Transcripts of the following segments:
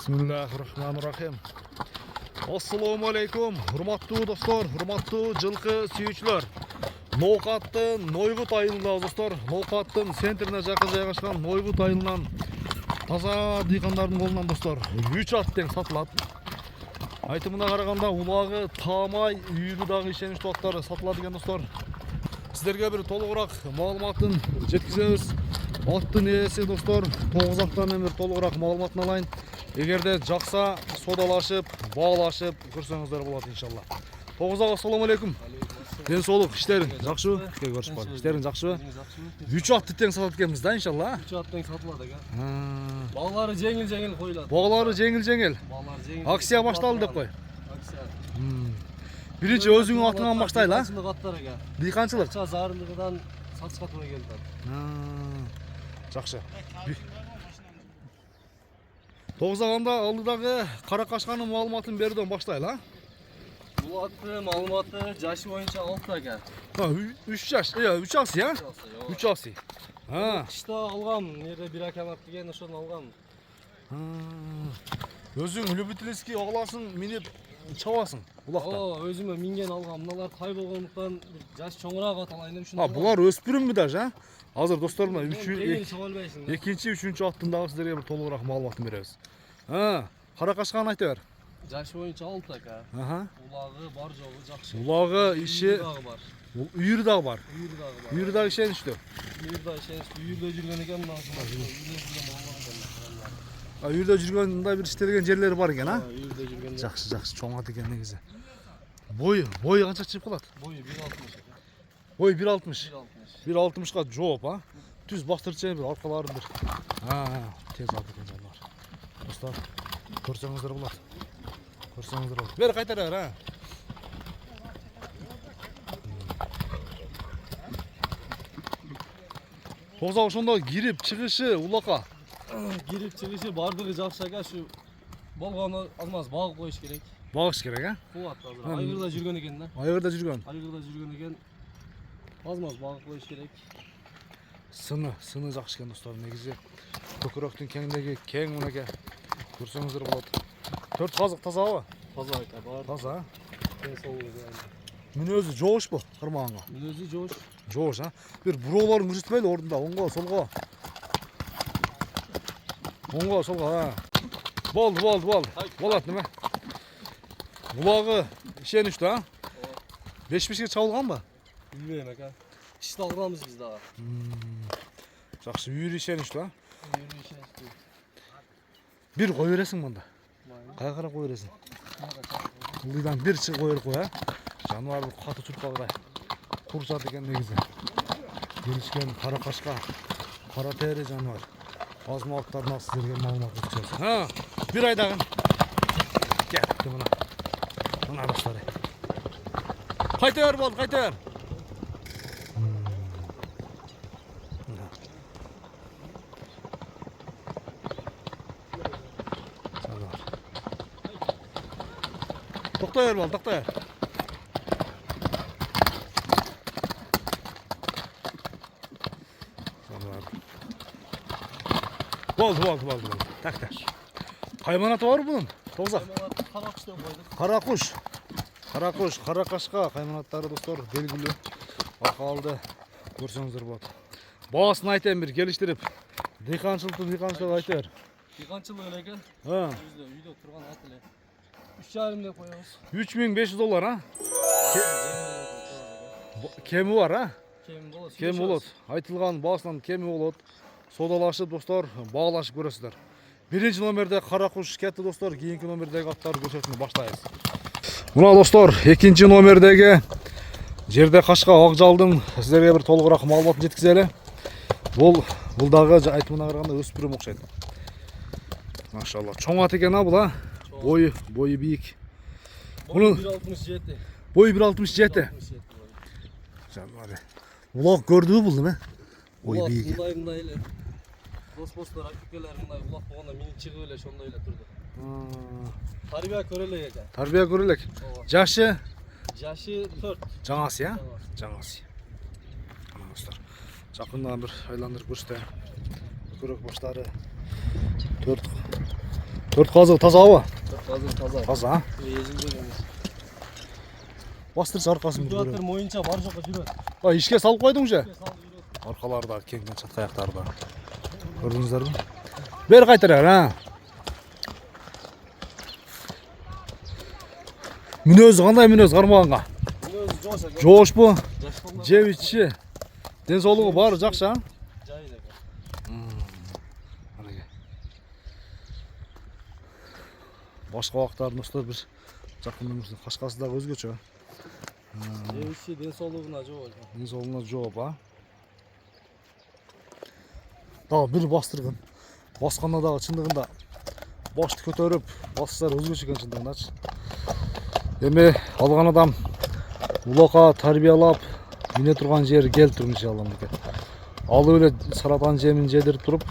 Bismillahirrahmanirrahim. Assalamu alaikum. Hurmatlı dostlar, hurmatlı жылқы сүйүүчүлөр. Ноокаттын Нойгут айылында достор, Ноокаттын центрине жакын жайгашкан Нойгут айылынан таза дыйкандардын колунан достор 3 ат тең сатылат. Айтымына караганда улагы, таамай, үйүрү дагы ишеничтүү аттары сатылат экен достор. Сиздерге бир толугураак маалыматын жеткизебиз. Аттын ээси достор 9 аттан бир толугураак маалыматын алайын. Эгерде жакса содалашып, баалашып көрсөңүздөр болот иншалла. 9 ага ассаламу алейкум. Ден соолук, иштериң жакшыбы? Көрүшүп бардык. Иштериң жакшыбы? 3 атты тең сатат экенбиз да иншалла. 3 ат тең сатылат экен. Багалары жеңил коюлат. Багалары жеңил. Акция башталды деп кой. Акция. Биринчи өзүңүн атыңан баштайлы, а? Дыйканчылык аттар экен. Дыйканчылык. Акча зарылыгынан сатышка туура келди. Жакшы. 9 аганда алдыдагы Каракашканын маалыматын берүүдөн баштайлы, а? Бул аттын маалыматы жашы боюнча 6 экен. 3 жаш, 3 акси, а? 3 акси. Кышта алгам, нерде бир акам алып келген, ошону алгам. Өзүң любительский огласың, минип чабасың булакта. Өзүмө минген алгам. Мыналар тай болгондуктан жаш чоңураак ат алайын деп ушуну. Булар өспүрүмбү даже, а? Азыр достор мына 3-2, 3-үчүнчү аттын дагы сиздерге бир толугураак маалыматын беребиз. Каракашканы айта бер. Жашы боюнча 6 экен. Улагы бар жогу жакшы. Улагы иши бар. Үйүрү дагы бар. Үйүрү дагы ишеничтүү. Үйүрдө жүргөн экен мына. Үйүрдө жүргөн мындай бир иштелген жерлери бар экен, а? Үйүрдө жүргөн. Жакшы, чоң ат экен негизи. Бою канча чыгып калат? Бою 1.60. Бой 1.60. 1.60га жооп, а? Түз бастырчы бир аркаларын бир. Тез алып экен жандар. Достор, көрсөңүздөр болот. Бери кайтара бер, а? Тоза ошондо кирип чыгышы улакка. Кирип чыгышы бардыгы жакшы экен, ушу болгону алмаз багып коюш керек. Багыш керек, а? Кубат азыр. Айгырда жүргөн экен да. Айгырда жүргөн экен. Азмаз багып коюш керек. Сыны жакшы экен достор, негизи. Көкүрөктүн кеңдиги кең мынакей. Көрсөңүздөр болот. 4 казык тазабы? Таза экен, бар. Таза. Тең соолугу. Мүнөзү жоошпу кырмаганга? Мүнөзү жоош. Жоош, а? Бир буроолорун көрсөтпөйлү ордунда, оңго, солго. Оңго, солго, а. Болду. Болот неме? Булагы ишеничтүү, а? 5-5ке чабылганбы? Билбейм экен. Ишти алганбыз биз дагы. Жакшы, үйүрү ишеничтүү, а? Үйүрү ишеничтүү. Бир кой бересиң мында. Кайга карап кой бересиң? Ылдыйдан бир чыгып кой берип кой, а? Жаныбар каты чуркалгай. Курчат экен негизи. Келишкен Каракашка, кара тери жаныбар. Азмалыктарына сиздерге маалымат беребиз. Бир айдагын. Кетти мына. Мына достор. Кайта бер болду, кайта бер. Токтой бер болду, токтой бер. Болду. Так. Кайманаты бар бунун? Тоза. Каракуш деп койдук. Каракуш, Каракашка кайманаттары достор белгилүү. Акалды көрсөңүздөр болот. Баасын айтайын бир келиштирип. Дыйканчылык айта бер. Дыйканчылык эле экен. Үйдө турган ат эле. 3,5 деп коебуз. $3,500, а? Кеми бар, а? Кеми болот. Айтылган баасынан кеми болот. Содалашып достор, баалашып көрөсүздөр. Биринчи номерде Каракуш кетти достор, кийинки номердеги аттарды көрсөтүүнү баштайбыз. Мына достор, экинчи номердеги жерде кашка Акжалдын сиздерге бир толугураак маалыматын жеткизели. Бул дагы айтымына караганда өспүрүм окшойт. Машалла, чоң ат экен, а бул, а? Бою бийик. Бою 1.67. Бою 1.67. Жанбары. Улак көрдүбү бул неме? Бою бийик. Мындай эле. Дос-достор айтып мындай улак болгондо минип чыгып эле ошондой эле турду. Тарбия көрөлөк экен. Тарбия көрөлөк. Жашы 4. Жаңасы, а? Жаңасы. Мына достор. Жакындан бир айландырып көрсөтөйүн. Көкүрөк баштары 4 4 қазығы таза ма? Қазір таза. Таза. Езілген емес. Бастыршы арқасын бір Күтуаттыр мойынша бар жоққа жүреді. көрем. Ішке салып қойдың же? Салып жүреді. Арқалары да кеңген чатқа аяқтары да. Көрдіңіздер ме? Бері қайтарар, ha? Мүнөзі қандай мүнөз қармағанға? Өзі жош екен. Жош бұ? Жашқандар Жеп ішші. Денсаулығы бар, жақсы, ha? жайын екен. Башқа уақыттарын достар бір жақын өмірсін. Қашқасыдағы өзгеше. Жемісі денсаулығына жоқ екен. Денсаулығына жоқ, ha? Дағы бір бастырғын. Басқандағы шындығында башты көтеріп, басқызар өзгеше екен шындығындачы. Деме алған адам улақа тарбиялап, мине тұрған жері келіп тұр иншалла мінеке. Алып эле саратан жемін жедіріп тұрып,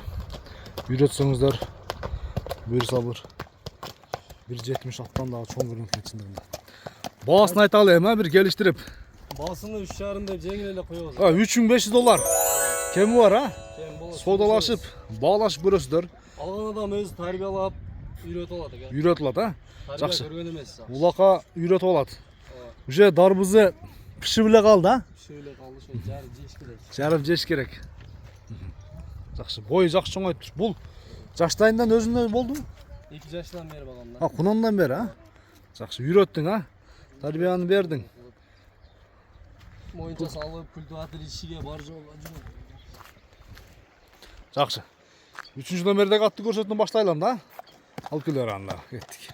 үйретсеңіздер бұйырса бір 170 аттан дағы чоң көрінген шындығында. Бағасын айталы ема бір келіштіріп. Басыны 3,5 деп жеңіл еле қойып. $3500. Кемі бар, ha? Кем болады. Содалашып, бағалашып көресіздер. Алған адам өзі тәрбиялап үйретіп алады екен. Үйретіледі, ha? Тәрбие Жақсы. көрген емес. Улақа үйретіп алады. Уже дарбызы піші біле қалды, ha? Şöyle kaldı şöyle jarı жеш керек. Жарып жеш керек. Жақсы. Бойы жақсы чоңайып тұр. Бұл жаштайынан өзіңнен болды ма? 2 жашынан бері бағамда. Ha, құнандан бері, ha? Жақсы. Үйреттің, ha? Тәрбияны бердің. Мойынша салып, культиватор ішіге бар жолға жүреді. Жақсы. 3-ші номердегі атты көрсетін баштайлам, да? Алып келер анда. Кеттік.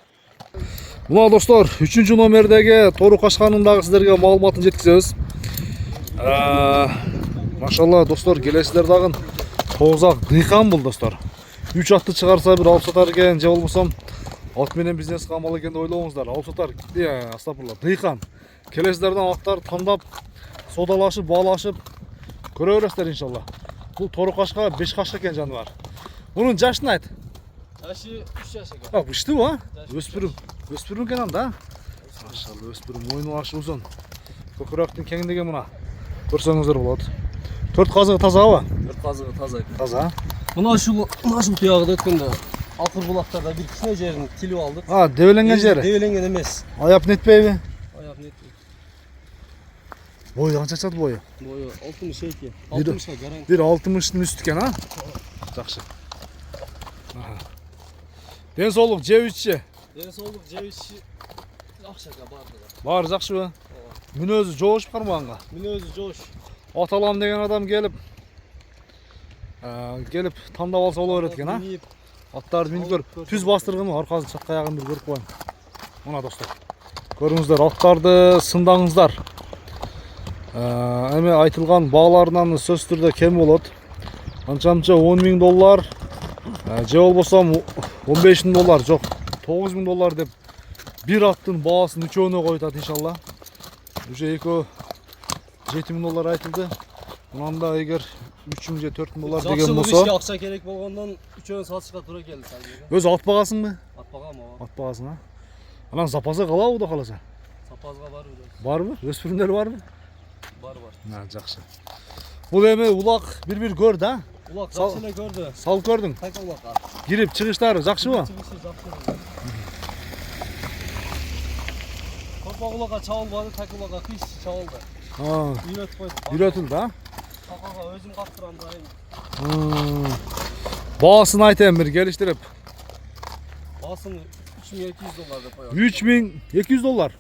Мына достар, 3-ші номердегі тору қашқанындағы сіздерге мағлұматын жеткіземіз. Машалла достар, келесіздер дағын тоғызақ дыйқан бұл достар. 3 атты шығарса бір алып сатар екен, же болмасам атменен бизнес қамал екен деп ойлауыңыздар. Алып сатар, астапырла, дыйқан. Келесіздерден аттар таңдап, содалашып, балашып көре бересіздер иншалла. Бұл тору қашқа 5 қашқа екен жануар. Бұның жашын айт. Жашы 3 жаш екен. Үшті ба? Өспірім. Өспірім екен анда. Машалла, өспірім. Мойны ашы ұзын. Көкіректің кеңдеген мұна. Көрсеңіздер болады. 4 қазығы таза ба? 4 қазығы таза екен. Таза. Мына шу тұяғыда өткенде ақыр бұлақтарда бір кішкене жерін тіліп алдық. Девеленген жері. Девеленген емес. Аяп нетпейбі? Аяқ нетпейді. Бойы қанша чады бойы? Бойы 62. 60-ға гарантия. Bir 60'ın üstü ken, ha? Жақсы. Денсаулық жеп ішші. Денсаулық жебіші ақшаға барды. Бар жақсы ба? Мүнөзі жоғышып қармағанға. Міне өзі жош. Аталам деген адам келіп таңдап алса олар еткен, ha? Аттарды мініп көріп, түз бастырғымы арқасын шатқа аяғын бір көріп қойын. Мына достар. Көріңіздер, аттарды сындаңыздар. Әме айтылған бағаларынан сөз түрде кем болады. Анчамча $10,000, же болбосам $15,000, жоқ, $9,000 деп bir аттың бағасын үшеуіне қойытады иншалла. Уже екі $7,000 айтылды. Мұнанда егер $3,000 же $4,000 деген болса. Жақсы ақша керек болғандан үшеуін сатышқа тура келді. Өзі ат бағасың ба? Ат бағам о. Ат бағасың, ha? Анан запасы қалау да қаласа? Сапазға бар өз. Бар ба? Өспірімдер бар ба? Бар. Жақсы. Бұл еме улақ бір көрді, ha? Улақ жақсы эле көрді. Салып көрдің? Тайка улаққа. Girip çıkışları жақсы ба? Çıkışı жақсы. Korkmaq ulaqqa çağılmadı, tayka ulaqqa қиш çağıldı. Үйретіп қойдық. Үйретілді, ha? Сақалға өзім қақтырам дайын. Бағасын айтайын бір келіштіріп. Басын $3,200 деп қояды. $3,200.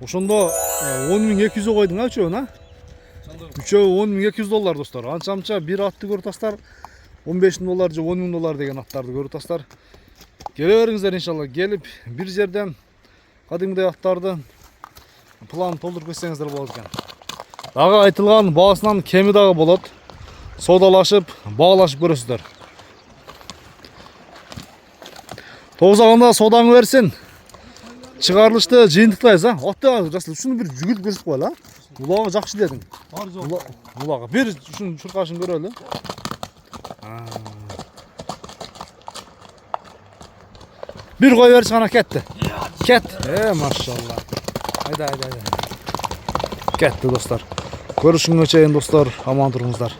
Ошондо $10,200 қойдың, ha, үшеуін, ha? Üçevi $10,200 dostlar. Ançamça bir attı görü taslar. $15,000 же $10,000 деген аттарды көрі тастар. Келе беріңіздер иншалла. Келіп bir жерден кадимдей аттарды план толтырып кетсеңіздер болады екен. Дағы айтылған бағасынан кеми дағы болады. Содалашып, бағалашып көресіздер. Тоғызағында содаңы берсін. Шығарылышты жиынтықтайыз, ha? Атты жасыл, шunu bir жүгіріп көрсіп қойла. Улағы жақсы дедің. Бар жоқ. Улағы. Bir şunu şurqaşın göreli. Bir koy ver sana ketті. Ket. Maşallah. Haydi. Ketті dostlar. Görüşünüz için dostlar. Aman durunuzlar.